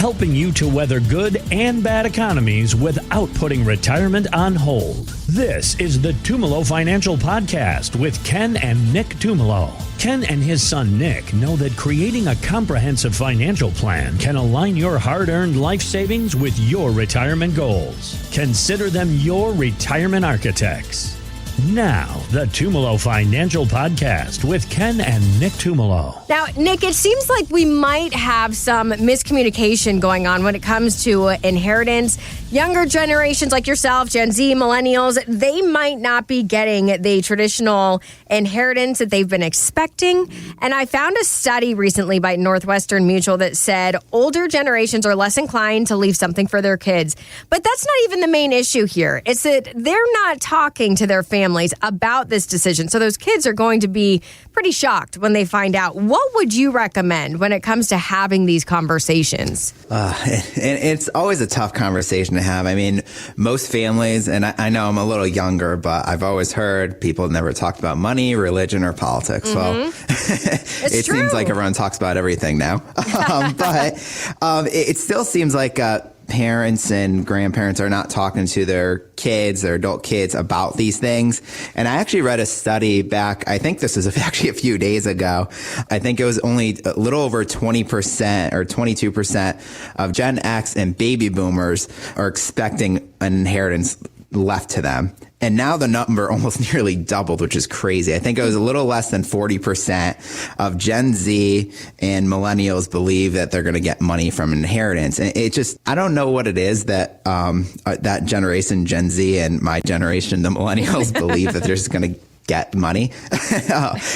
helping you to weather good and bad economies without putting retirement on hold. This is the Tumolo Financial Podcast with Ken and Nick Tumolo. Ken and his son Nick know that creating a comprehensive financial plan can align your hard-earned life savings with your retirement goals. Consider them your retirement architects. Now, the Tumolo Financial Podcast with Ken and Nick Tumolo. Now, Nick, it seems like we might have some miscommunication going on when it comes to inheritance. Younger generations like yourself, Gen Z, millennials, they might not be getting the traditional inheritance that they've been expecting. And I found a study recently by Northwestern Mutual that said older generations are less inclined to leave something for their kids. But that's not even the main issue here. It's that they're not talking to their families about this decision. So those kids are going to be pretty shocked when they find out. What would you recommend when it comes to having these conversations? It's always a tough conversation to have. I mean, most families, and I know I'm a little younger, but I've always heard people never talked about money, religion, or politics. Mm-hmm. Well, it true. Seems like everyone talks about everything now. But it still seems like parents and grandparents are not talking to their kids, their adult kids, about these things. And I actually read a study back, I think this was actually a few days ago. I think it was only a little over 20% or 22% of Gen X and baby boomers are expecting an inheritance left to them. And now the number almost nearly doubled, which is crazy. I think it was a little less than 40% of Gen Z and millennials believe that they're going to get money from inheritance. And it just, I don't know what it is that that generation, Gen Z, and my generation, the millennials, believe that they're just going to get money.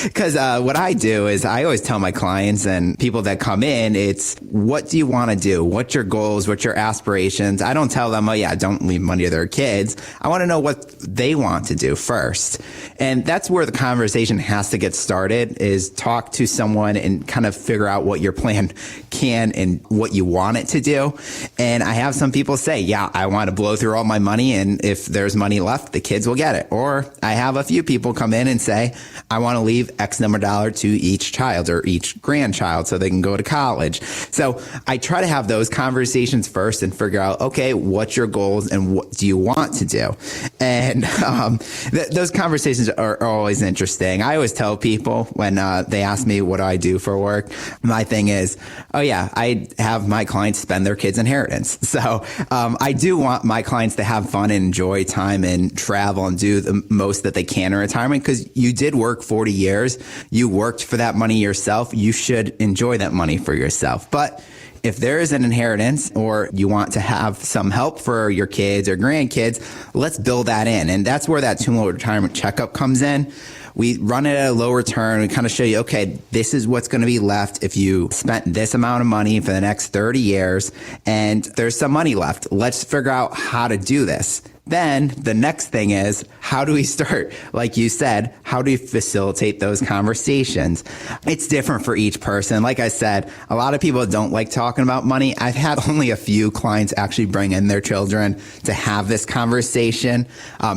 Because what I do is I always tell my clients and people that come in, it's what do you want to do? What's your goals? What's your aspirations? I don't tell them, oh yeah, don't leave money to their kids. I want to know what they want to do first. And that's where the conversation has to get started, is talk to someone and kind of figure out what your plan can and what you want it to do. And I have some people say, yeah, I want to blow through all my money, and if there's money left, the kids will get it. Or I have a few people come in and say, I want to leave X number of dollars to each child or each grandchild so they can go to college. So I try to have those conversations first and figure out, okay, what's your goals and what do you want to do? And those conversations are always interesting. I always tell people when they ask me what do I do for work, my thing is, oh yeah, I have my clients spend their kids' inheritance. So I do want my clients to have fun and enjoy time and travel and do the most that they can in retirement, because you did work 40 years. You worked for that money yourself. You should enjoy that money for yourself. But if there is an inheritance or you want to have some help for your kids or grandkids, let's build that in. And that's where that Tumolo retirement checkup comes in. We run it at a low return. We kind of show you, okay, this is what's going to be left if you spent this amount of money for the next 30 years, and there's some money left. Let's figure out how to do this. Then the next thing is, how do we start? Like you said, how do you facilitate those conversations? It's different for each person. Like I said, a lot of people don't like talking about money. I've had only a few clients actually bring in their children to have this conversation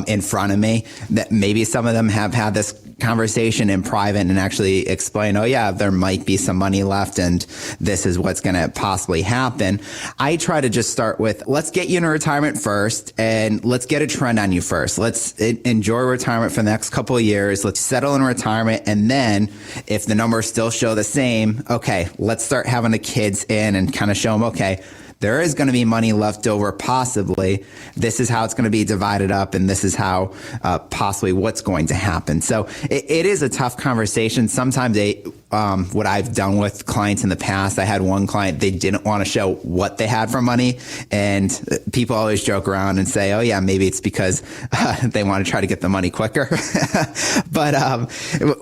in front of me. That maybe some of them have had this conversation in private and actually explain, oh yeah, there might be some money left and this is what's going to possibly happen. I try to just start with, let's get you into retirement first, and let's get a trend on you first. Let's enjoy retirement for the next couple of years. Let's settle in retirement. And then if the numbers still show the same, okay, let's start having the kids in and kind of show them, okay, there is going to be money left over possibly. This is how it's going to be divided up, and this is how possibly what's going to happen. So it is a tough conversation. Sometimes what I've done with clients in the past, I had one client, they didn't want to show what they had for money, and people always joke around and say, oh yeah, maybe it's because they want to try to get the money quicker. But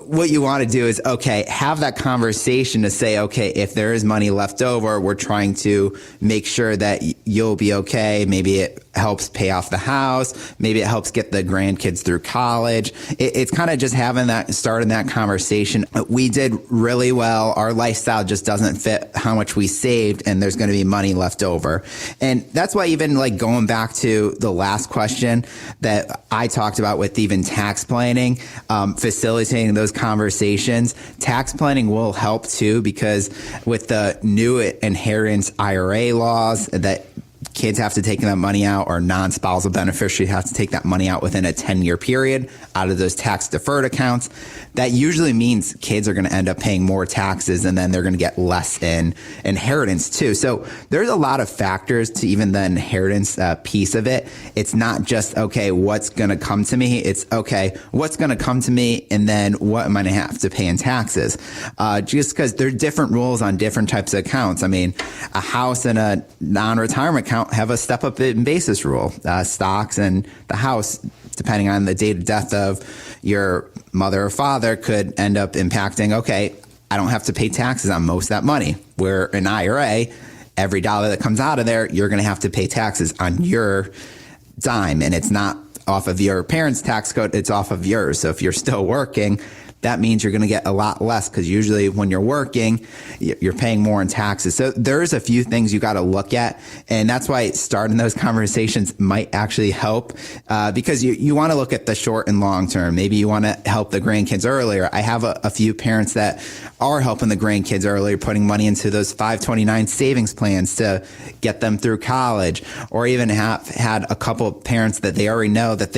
what you want to do is, okay, have that conversation to say, okay, if there is money left over, we're trying to make sure that you'll be okay. Maybe it helps pay off the house. Maybe it helps get the grandkids through college. It's kind of just starting that conversation. We did really well. Our lifestyle just doesn't fit how much we saved, and there's going to be money left over. And that's why even like going back to the last question that I talked about with even tax planning, facilitating those conversations, tax planning will help too, because with the new inheritance IRA laws that kids have to take that money out, or non-spousal beneficiaries have to take that money out within a 10-year period out of those tax-deferred accounts. That usually means kids are going to end up paying more taxes, and then they're going to get less in inheritance too. So there's a lot of factors to even the inheritance piece of it. It's not just, okay, what's going to come to me? It's, okay, what's going to come to me, and then what am I going to have to pay in taxes? Just because there are different rules on different types of accounts. I mean, a house and a non-retirement account have a step-up in basis rule. Stocks and the house, depending on the date of death of your mother or father, could end up impacting, okay, I don't have to pay taxes on most of that money. Where an IRA, every dollar that comes out of there, you're going to have to pay taxes on your dime, and it's not off of your parents' tax code, it's off of yours. So if you're still working, that means you're going to get a lot less, because usually when you're working, you're paying more in taxes. So there's a few things you got to look at, and that's why starting those conversations might actually help, because you want to look at the short and long term. Maybe you want to help the grandkids earlier. I have a few parents that are helping the grandkids earlier, putting money into those 529 savings plans to get them through college, or even have had a couple of parents that they already know that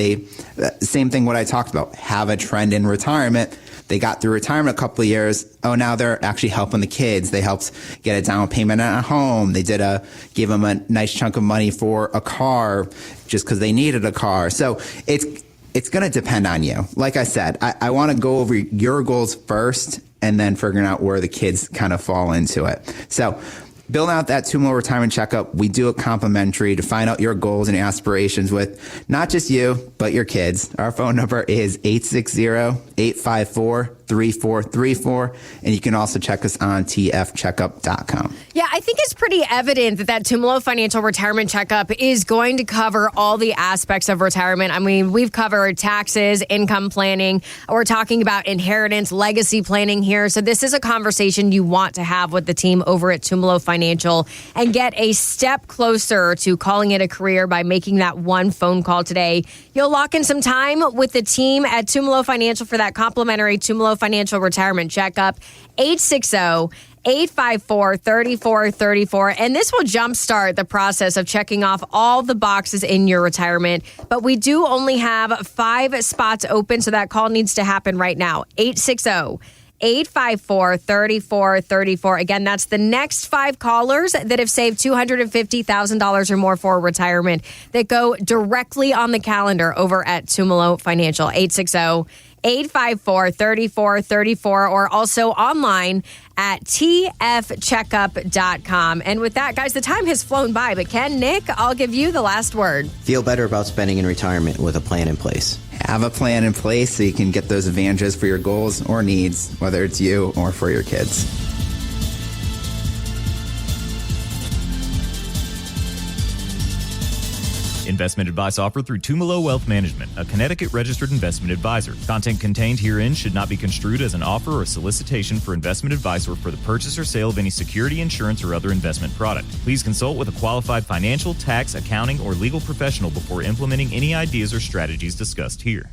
same thing what I talked about, have a trend in retirement. They got through retirement a couple of years. Oh, now they're actually helping the kids. They helped get a down payment on a home. They gave them a nice chunk of money for a car just because they needed a car. So it's going to depend on you. Like I said, I want to go over your goals first, and then figuring out where the kids kind of fall into it. So building out that Tumolo retirement checkup, we do it complimentary to find out your goals and aspirations with not just you, but your kids. Our phone number is 860-854-3434, and you can also check us on tfcheckup.com. Yeah, I think it's pretty evident that Tumolo Financial Retirement Checkup is going to cover all the aspects of retirement. I mean, we've covered taxes, income planning. We're talking about inheritance, legacy planning here. So this is a conversation you want to have with the team over at Tumolo Financial, and get a step closer to calling it a career by making that one phone call today. You'll lock in some time with the team at Tumolo Financial for that complimentary Tumolo Financial Retirement Checkup. 860-854-3434. And this will jumpstart the process of checking off all the boxes in your retirement. But we do only have 5 spots open, so that call needs to happen right now. 860-854-3434. Again, that's the next 5 callers that have saved $250,000 or more for retirement that go directly on the calendar over at Tumolo Financial. 860-854-3434, or also online at tfcheckup.com. And with that, guys, the time has flown by. But Ken, Nick, I'll give you the last word. Feel better about spending in retirement with a plan in place. Have a plan in place so you can get those advantages for your goals or needs, whether it's you or for your kids. Investment advice offered through Tumolo Wealth Management, a Connecticut-registered investment advisor. Content contained herein should not be construed as an offer or solicitation for investment advice or for the purchase or sale of any security, insurance, or other investment product. Please consult with a qualified financial, tax, accounting, or legal professional before implementing any ideas or strategies discussed here.